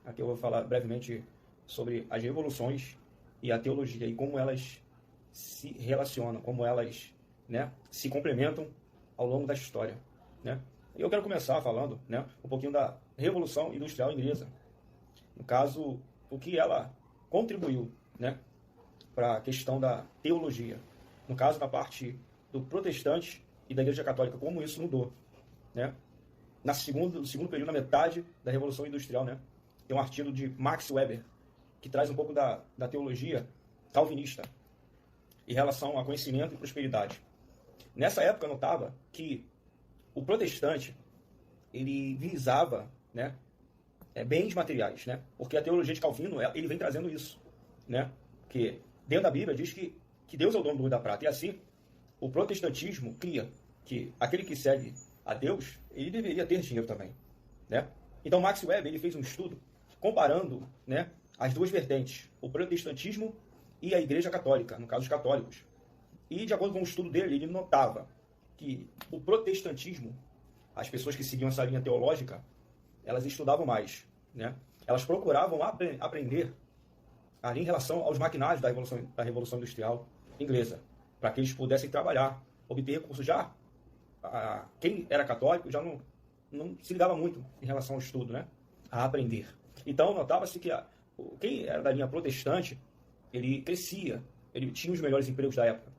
Aqui eu vou falar brevemente sobre as revoluções e a teologia e como elas se relacionam, como elas, né, se complementam ao longo da história, né? Eu quero começar falando, né, um pouquinho da Revolução Industrial Inglesa. No caso, o que ela contribuiu, né, para a questão da teologia. No caso, na parte do protestante e da Igreja Católica, como isso mudou, né? No segundo período, na metade da Revolução Industrial, né, tem um artigo de Max Weber, que traz um pouco da teologia calvinista em relação a conhecimento e prosperidade. Nessa época, eu notava que o protestante, ele visava, né, bens materiais, né, porque a teologia de Calvino, ele vem trazendo isso, né, que dentro da Bíblia diz que Deus é o dono do ouro e da prata, e assim, o protestantismo cria que aquele que segue a Deus, ele deveria ter dinheiro também, né? Então Max Weber, ele fez um estudo comparando, né, as duas vertentes, o protestantismo e a Igreja Católica, no caso os católicos. E de acordo com o estudo dele, ele notava que o protestantismo, as pessoas que seguiam essa linha teológica, elas estudavam mais, né? Elas procuravam aprender ali em relação aos maquinários da Revolução Industrial Inglesa, para que eles pudessem trabalhar, obter recursos. Já quem era católico já não se ligava muito em relação ao estudo, né? A aprender. Então, notava-se que quem era da linha protestante, ele crescia, ele tinha os melhores empregos da época.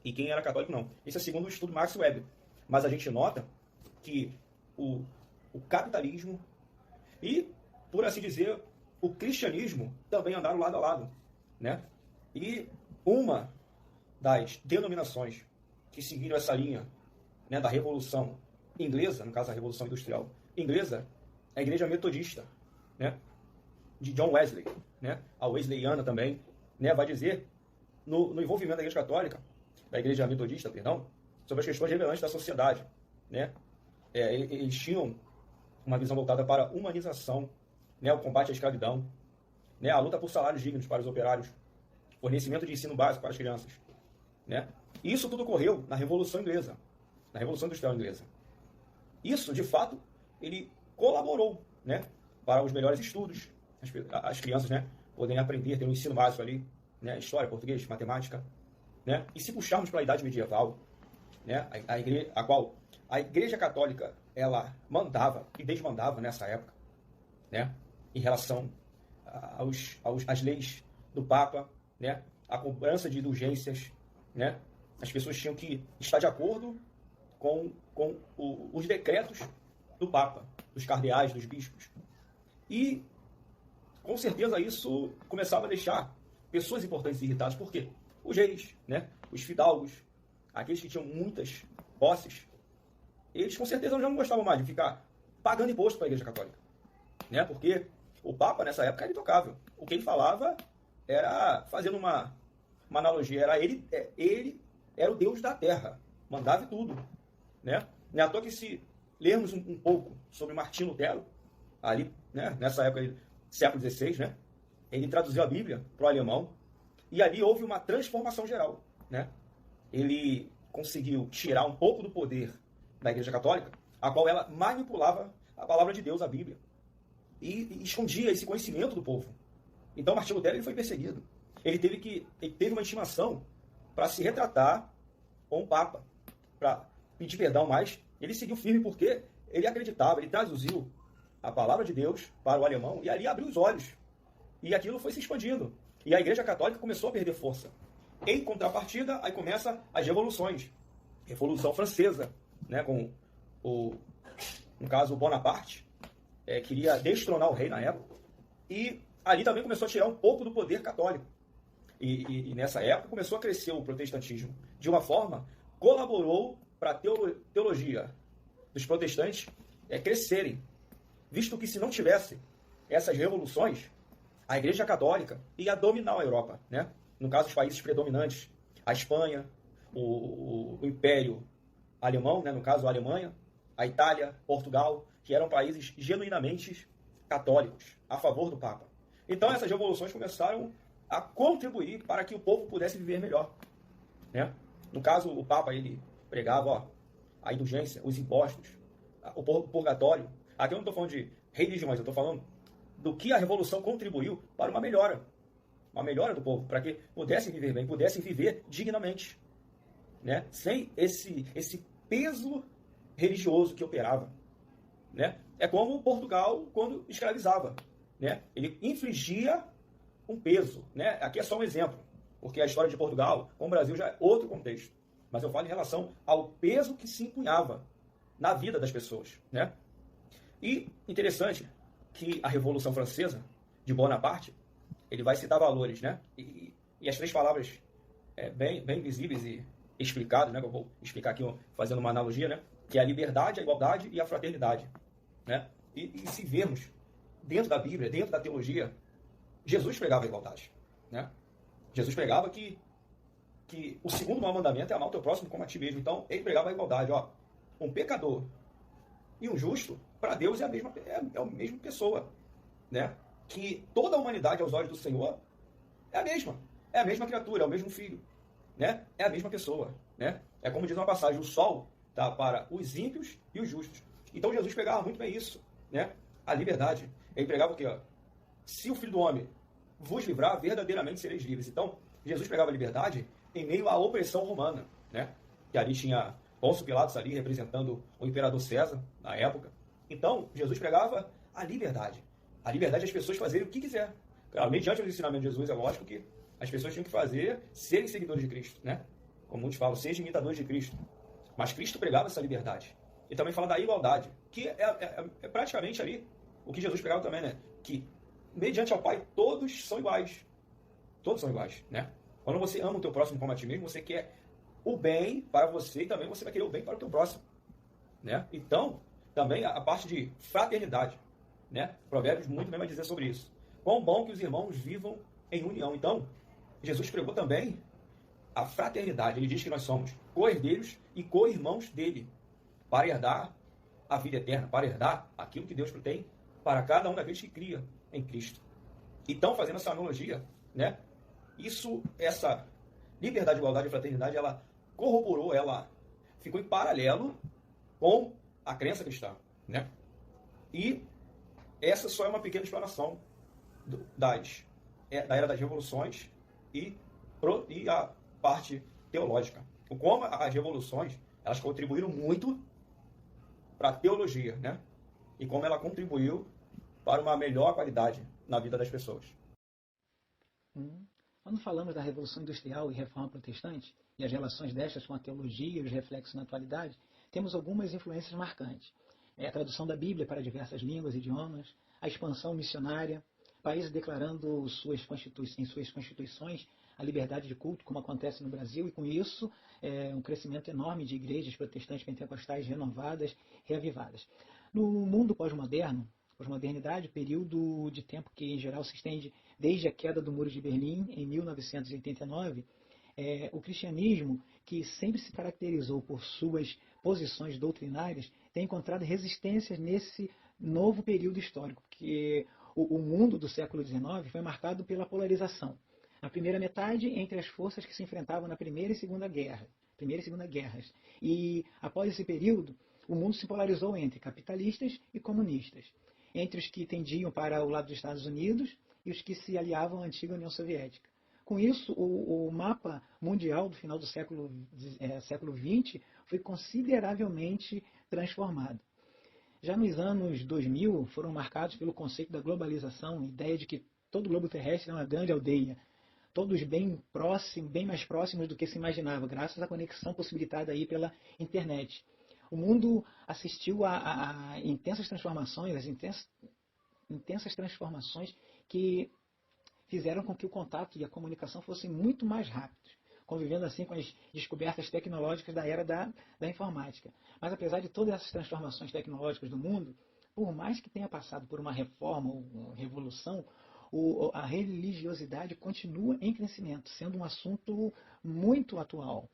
E quem era católico, não. Isso é segundo o estudo Max Weber. Mas a gente nota que o capitalismo e, por assim dizer, o cristianismo também andaram lado a lado, né? E uma das denominações que seguiram essa linha, né, da Revolução Inglesa, no caso a Revolução Industrial Inglesa, é a Igreja Metodista, né, de John Wesley, né, a Wesleyana também, né, vai dizer no envolvimento da Igreja Católica, da Igreja Metodista, perdão, sobre as questões relevantes da sociedade, né, eles tinham uma visão voltada para a humanização, né, o combate à escravidão, né, a luta por salários dignos para os operários, fornecimento de ensino básico para as crianças, né? Isso tudo ocorreu na Revolução Inglesa, na Revolução Industrial Inglesa. Isso, de fato, ele colaborou, né, para os melhores estudos, as crianças, né, poderem aprender, ter um ensino básico ali, né, história, português, matemática, né? E se puxarmos para a Idade Medieval, né, a qual a Igreja Católica ela mandava e desmandava nessa época, né, em relação às leis do Papa, né, a cobrança de indulgências, né, as pessoas tinham que estar de acordo com os decretos do Papa, dos cardeais, dos bispos. E, com certeza, isso começava a deixar pessoas importantes irritadas. Por quê? Os reis, né, os fidalgos, aqueles que tinham muitas posses, eles com certeza já não gostavam mais de ficar pagando imposto para a Igreja Católica, né, porque o Papa, nessa época, era intocável. O que ele falava era, fazendo uma analogia, ele era o Deus da terra, mandava tudo, né? Não é à toa que, se lermos um pouco sobre Martinho Lutero, ali, né, nessa época, século XVI, né, ele traduziu a Bíblia para o alemão, e ali houve uma transformação geral, né? Ele conseguiu tirar um pouco do poder da Igreja Católica, a qual ela manipulava a palavra de Deus, a Bíblia, e escondia esse conhecimento do povo. Então, Martinho Lutero, ele foi perseguido. Ele teve uma intimação para se retratar com o Papa, para pedir perdão, mas ele seguiu firme porque ele acreditava, ele traduziu a palavra de Deus para o alemão e ali abriu os olhos. E aquilo foi se expandindo. E a Igreja Católica começou a perder força. Em contrapartida, aí começa as revoluções. Revolução Francesa, né, com no caso, o Bonaparte, queria destronar o rei na época. E ali também começou a tirar um pouco do poder católico. E nessa época começou a crescer o protestantismo. De uma forma, colaborou para a teologia dos protestantes crescerem. Visto que, se não tivesse essas revoluções, a Igreja Católica ia dominar a Europa, né? No caso, os países predominantes, a Espanha, o Império Alemão, né? No caso, a Alemanha, a Itália, Portugal, que eram países genuinamente católicos, a favor do Papa. Então, essas revoluções começaram a contribuir para que o povo pudesse viver melhor, né? No caso, o Papa, ele pregava a indulgência, os impostos, o purgatório. Aqui eu não estou falando de religiões, eu estou falando do que a Revolução contribuiu para uma melhora do povo, para que pudessem viver bem, pudessem viver dignamente, né? Sem esse peso religioso que operava, né? É como Portugal quando escravizava, né? Ele infligia um peso, né? Aqui é só um exemplo, porque a história de Portugal com o Brasil já é outro contexto, mas eu falo em relação ao peso que se empunhava na vida das pessoas, né? E interessante que a Revolução Francesa de Bonaparte, ele vai citar valores, né? E as três palavras bem visíveis e explicadas, né? Que eu vou explicar aqui fazendo uma analogia, né? Que é a liberdade, a igualdade e a fraternidade, né? E se vermos dentro da Bíblia, dentro da teologia, Jesus pregava a igualdade, né? Jesus pregava que o segundo maior mandamento é amar o teu próximo como a ti mesmo. Então, ele pregava a igualdade, ó. Um pecador e um justo, para Deus é a mesma pessoa, né? Que toda a humanidade aos olhos do Senhor é a mesma criatura, é o mesmo filho, né? É a mesma pessoa, né? É como diz uma passagem, o sol tá para os ímpios e os justos. Então Jesus pregava muito bem isso, né? A liberdade. Ele pregava o quê? Ó? Se o Filho do Homem vos livrar, verdadeiramente sereis livres. Então, Jesus pregava a liberdade em meio à opressão romana, né? Que ali tinha Pôncio Pilatos ali representando o imperador César na época. Então, Jesus pregava a liberdade. A liberdade das pessoas fazerem o que quiser. Claro, mediante o ensinamento de Jesus, é lógico que as pessoas tinham que serem seguidores de Cristo, né? Como muitos falam, sejam imitadores de Cristo. Mas Cristo pregava essa liberdade. E também fala da igualdade, que é praticamente ali o que Jesus pregava também, né? Que, mediante ao Pai, todos são iguais. Todos são iguais, né? Quando você ama o teu próximo como a ti mesmo, você quer o bem para você e também você vai querer o bem para o teu próximo, né? Então, também a parte de fraternidade, né? Provérbios muito bem vai dizer sobre isso. Quão bom que os irmãos vivam em união. Então, Jesus pregou também a fraternidade. Ele diz que nós somos co-herdeiros e co-irmãos dele, para herdar a vida eterna, para herdar aquilo que Deus tem para cada um daqueles que cria em Cristo. Então, fazendo essa analogia, né? Essa liberdade, igualdade e fraternidade, ela corroborou, ela ficou em paralelo com a crença cristã, né? E essa só é uma pequena explanação da era das revoluções e a parte teológica. Como as revoluções, elas contribuíram muito para a teologia, né? E como ela contribuiu para uma melhor qualidade na vida das pessoas. Quando falamos da Revolução Industrial e Reforma Protestante, e as relações destas com a teologia e os reflexos na atualidade, temos algumas influências marcantes. A tradução da Bíblia para diversas línguas e idiomas, a expansão missionária, países declarando em suas constituições a liberdade de culto, como acontece no Brasil, e com isso um crescimento enorme de igrejas protestantes pentecostais renovadas, reavivadas. No mundo pós-moderno, pós-modernidade, período de tempo que em geral se estende desde a queda do Muro de Berlim em 1989, o cristianismo, que sempre se caracterizou por suas posições doutrinárias, tem encontrado resistências nesse novo período histórico, porque o mundo do século XIX foi marcado pela polarização. Na primeira metade, entre as forças que se enfrentavam na Primeira e Segunda Guerras. E após esse período, o mundo se polarizou entre capitalistas e comunistas, entre os que tendiam para o lado dos Estados Unidos e os que se aliavam à antiga União Soviética. Com isso, o mapa mundial do final do século XX foi consideravelmente transformado. Já nos anos 2000, foram marcados pelo conceito da globalização, a ideia de que todo o globo terrestre é uma grande aldeia, todos bem mais próximos do que se imaginava, graças à conexão possibilitada aí pela internet. O mundo assistiu a intensas transformações, intensas transformações que fizeram com que o contato e a comunicação fossem muito mais rápidos, convivendo assim com as descobertas tecnológicas da era da informática. Mas apesar de todas essas transformações tecnológicas do mundo, por mais que tenha passado por uma reforma ou uma revolução, a religiosidade continua em crescimento, sendo um assunto muito atual.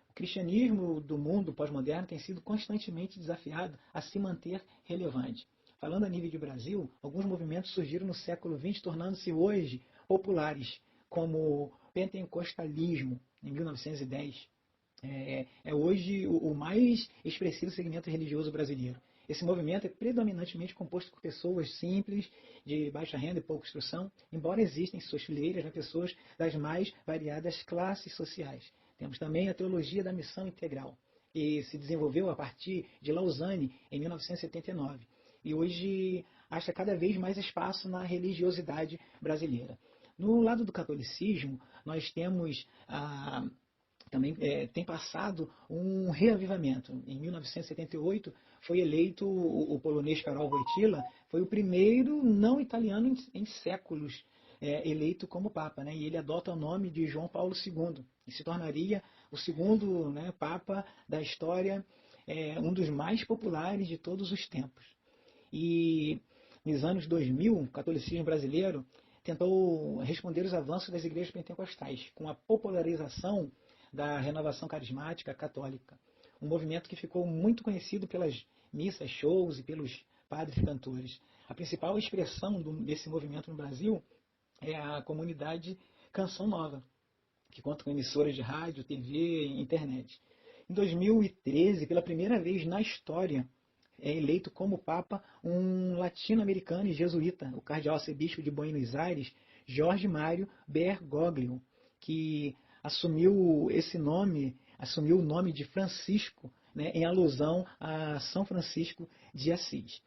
O cristianismo do mundo pós-moderno tem sido constantemente desafiado a se manter relevante. Falando a nível de Brasil, alguns movimentos surgiram no século XX, tornando-se hoje populares, como o pentecostalismo, em 1910. É hoje o mais expressivo segmento religioso brasileiro. Esse movimento é predominantemente composto por pessoas simples, de baixa renda e pouca instrução, embora existem em suas fileiras, né, pessoas das mais variadas classes sociais. Temos também a teologia da missão integral, que se desenvolveu a partir de Lausanne em 1979 e hoje acha cada vez mais espaço na religiosidade brasileira. No lado do catolicismo, nós temos também tem passado um reavivamento. Em 1978 foi eleito o polonês Karol Wojtyła, foi o primeiro não italiano em séculos eleito como Papa, né? E ele adota o nome de João Paulo II e se tornaria o segundo, né, Papa da história, um dos mais populares de todos os tempos. E nos anos 2000, o catolicismo brasileiro tentou responder os avanços das igrejas pentecostais com a popularização da renovação carismática católica, um movimento que ficou muito conhecido pelas missas, shows e pelos padres cantores. A principal expressão desse movimento no Brasil é a comunidade Canção Nova, que conta com emissoras de rádio, TV e internet. Em 2013, pela primeira vez na história, é eleito como Papa um latino-americano e jesuíta, o cardeal arcebispo de Buenos Aires, Jorge Mário Bergoglio, que assumiu o nome de Francisco, né, em alusão a São Francisco de Assis.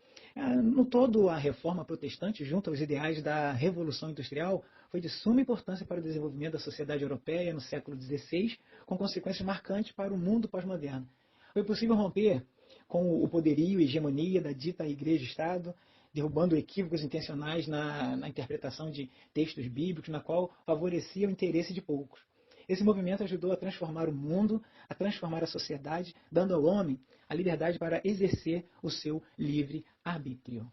No todo, a reforma protestante, junto aos ideais da Revolução Industrial, foi de suma importância para o desenvolvimento da sociedade europeia no século XVI, com consequências marcantes para o mundo pós-moderno. Foi possível romper com o poderio e hegemonia da dita Igreja-Estado, derrubando equívocos intencionais na interpretação de textos bíblicos, na qual favorecia o interesse de poucos. Esse movimento ajudou a transformar o mundo, a transformar a sociedade, dando ao homem a liberdade para exercer o seu livre arbítrio.